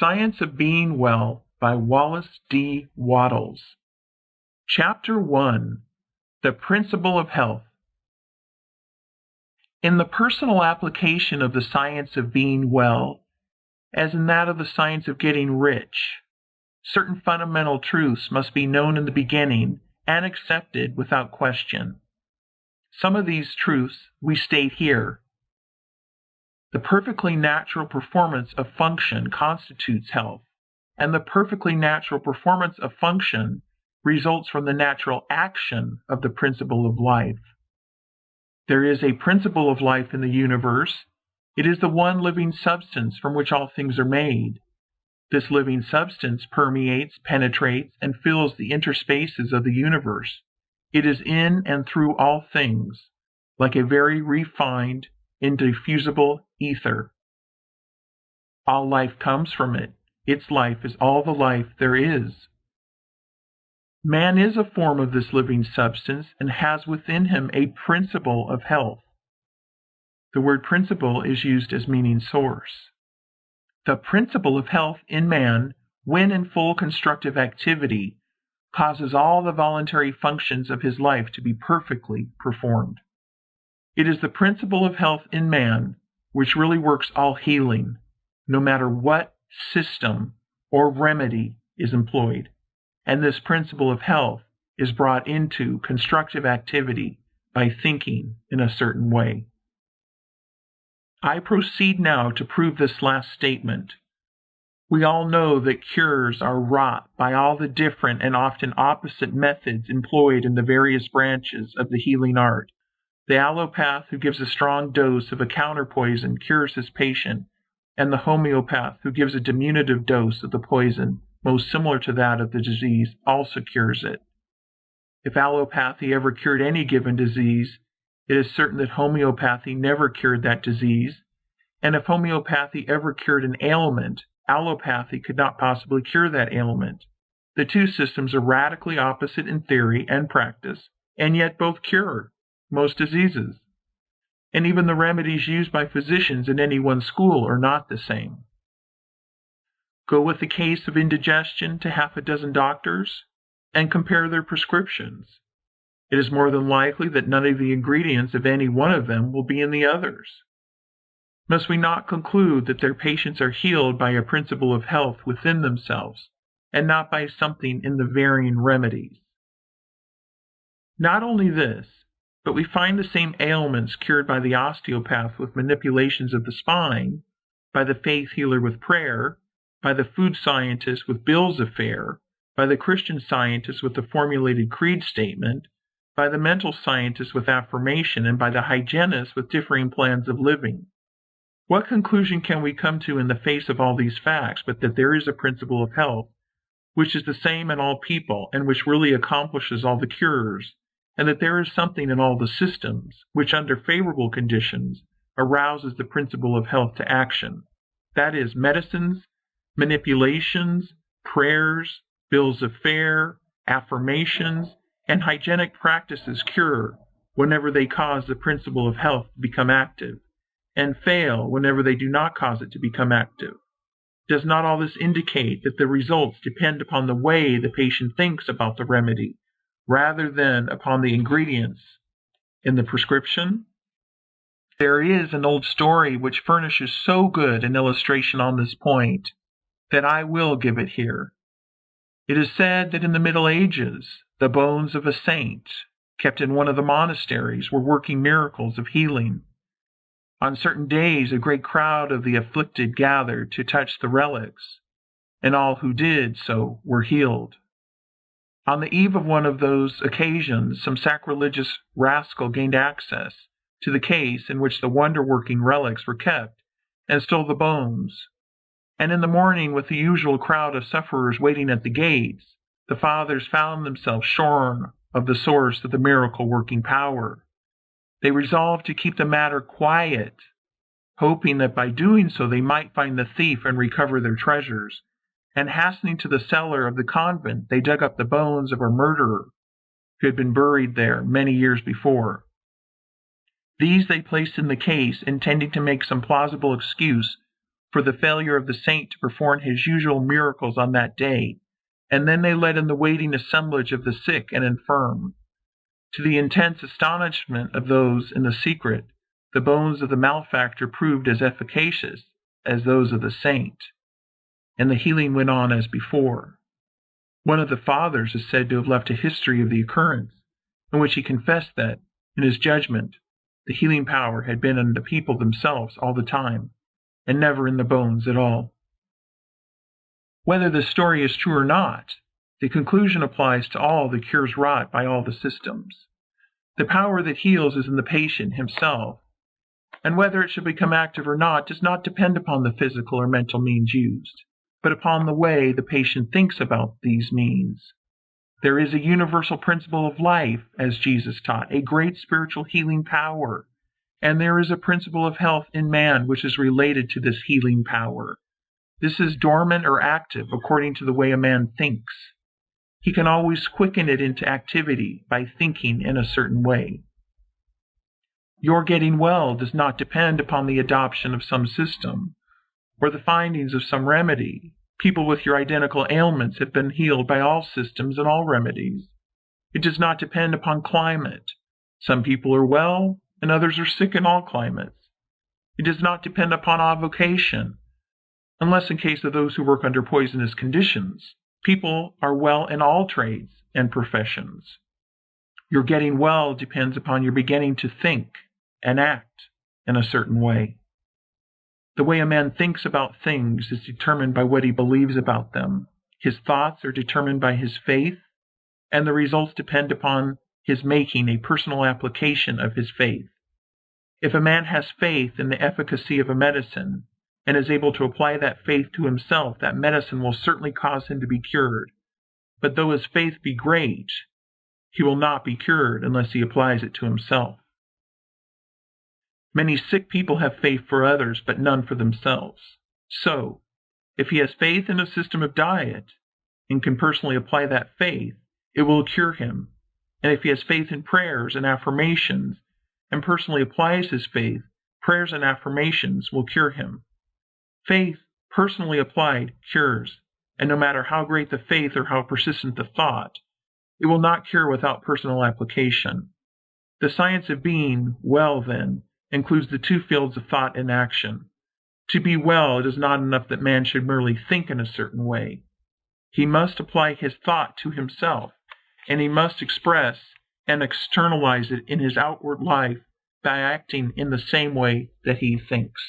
Science of Being Well by Wallace D. Wattles. Chapter 1. The Principle of Health. In the personal application of the science of being well, as in that of the science of getting rich, certain fundamental truths must be known in the beginning and accepted without question. Some of these truths we state here. The perfectly natural performance of function constitutes health, and the perfectly natural performance of function results from the natural action of the principle of life. There is a principle of life in the universe. It is the one living substance from which all things are made. This living substance permeates, penetrates, and fills the interspaces of the universe. It is in and through all things, like a very refined, indiffusible ether. All life comes from it. Its life is all the life there is. Man is a form of this living substance and has within him a principle of health. The word principle is used as meaning source. The principle of health in man, when in full constructive activity, causes all the voluntary functions of his life to be perfectly performed. It is the principle of health in man which really works all healing, no matter what system or remedy is employed, and this principle of health is brought into constructive activity by thinking in a certain way. I proceed now to prove this last statement. We all know that cures are wrought by all the different and often opposite methods employed in the various branches of the healing art. The allopath who gives a strong dose of a counterpoison cures his patient, and the homeopath who gives a diminutive dose of the poison most similar to that of the disease also cures it. If allopathy ever cured any given disease, it is certain that homeopathy never cured that disease, and if homeopathy ever cured an ailment, allopathy could not possibly cure that ailment. The two systems are radically opposite in theory and practice, and yet both cure most diseases. And even the remedies used by physicians in any one school are not the same. Go with the case of indigestion to half a dozen doctors and compare their prescriptions. It is more than likely that none of the ingredients of any one of them will be in the others. Must we not conclude that their patients are healed by a principle of health within themselves, and not by something in the varying remedies? Not only this, but we find the same ailments cured by the osteopath with manipulations of the spine, by the faith healer with prayer, by the food scientist with bills of fare, by the Christian scientist with the formulated creed statement, by the mental scientist with affirmation, and by the hygienist with differing plans of living. What conclusion can we come to in the face of all these facts but that there is a principle of health which is the same in all people and which really accomplishes all the cures, and that there is something in all the systems which under favorable conditions arouses the principle of health to action? That is, medicines, manipulations, prayers, bills of fare, affirmations, and hygienic practices cure whenever they cause the principle of health to become active, and fail whenever they do not cause it to become active. Does not all this indicate that the results depend upon the way the patient thinks about the remedy, rather than upon the ingredients in the prescription? There is an old story which furnishes so good an illustration on this point that I will give it here. It is said that in the Middle Ages, the bones of a saint, kept in one of the monasteries, were working miracles of healing. On certain days, a great crowd of the afflicted gathered to touch the relics, and all who did so were healed. On the eve of one of those occasions, some sacrilegious rascal gained access to the case in which the wonder-working relics were kept, and stole the bones. And in the morning, with the usual crowd of sufferers waiting at the gates, the fathers found themselves shorn of the source of the miracle-working power. They resolved to keep the matter quiet, hoping that by doing so they might find the thief and recover their treasures. And hastening to the cellar of the convent, they dug up the bones of a murderer who had been buried there many years before. These they placed in the case, intending to make some plausible excuse for the failure of the saint to perform his usual miracles on that day, and then they let in the waiting assemblage of the sick and infirm. To the intense astonishment of those in the secret, the bones of the malefactor proved as efficacious as those of the saint, and the healing went on as before. One of the fathers is said to have left a history of the occurrence, in which he confessed that, in his judgment, the healing power had been in the people themselves all the time, and never in the bones at all. Whether this story is true or not, the conclusion applies to all the cures wrought by all the systems. The power that heals is in the patient himself, and whether it shall become active or not does not depend upon the physical or mental means used, but upon the way the patient thinks about these means. There is a universal principle of life, as Jesus taught, a great spiritual healing power, and there is a principle of health in man which is related to this healing power. This is dormant or active according to the way a man thinks. He can always quicken it into activity by thinking in a certain way. Your getting well does not depend upon the adoption of some system or the findings of some remedy. People with your identical ailments have been healed by all systems and all remedies. It does not depend upon climate. Some people are well and others are sick in all climates. It does not depend upon avocation, unless in case of those who work under poisonous conditions. People are well in all trades and professions. Your getting well depends upon your beginning to think and act in a certain way. The way a man thinks about things is determined by what he believes about them. His thoughts are determined by his faith, and the results depend upon his making a personal application of his faith. If a man has faith in the efficacy of a medicine, and is able to apply that faith to himself, that medicine will certainly cause him to be cured. But though his faith be great, he will not be cured unless he applies it to himself. Many sick people have faith for others, but none for themselves. So, if he has faith in a system of diet, and can personally apply that faith, it will cure him. And if he has faith in prayers and affirmations, and personally applies his faith, prayers and affirmations will cure him. Faith, personally applied, cures, and no matter how great the faith or how persistent the thought, it will not cure without personal application. The science of being well, then, includes the two fields of thought and action. To be well, it is not enough that man should merely think in a certain way. He must apply his thought to himself, and he must express and externalize it in his outward life by acting in the same way that he thinks.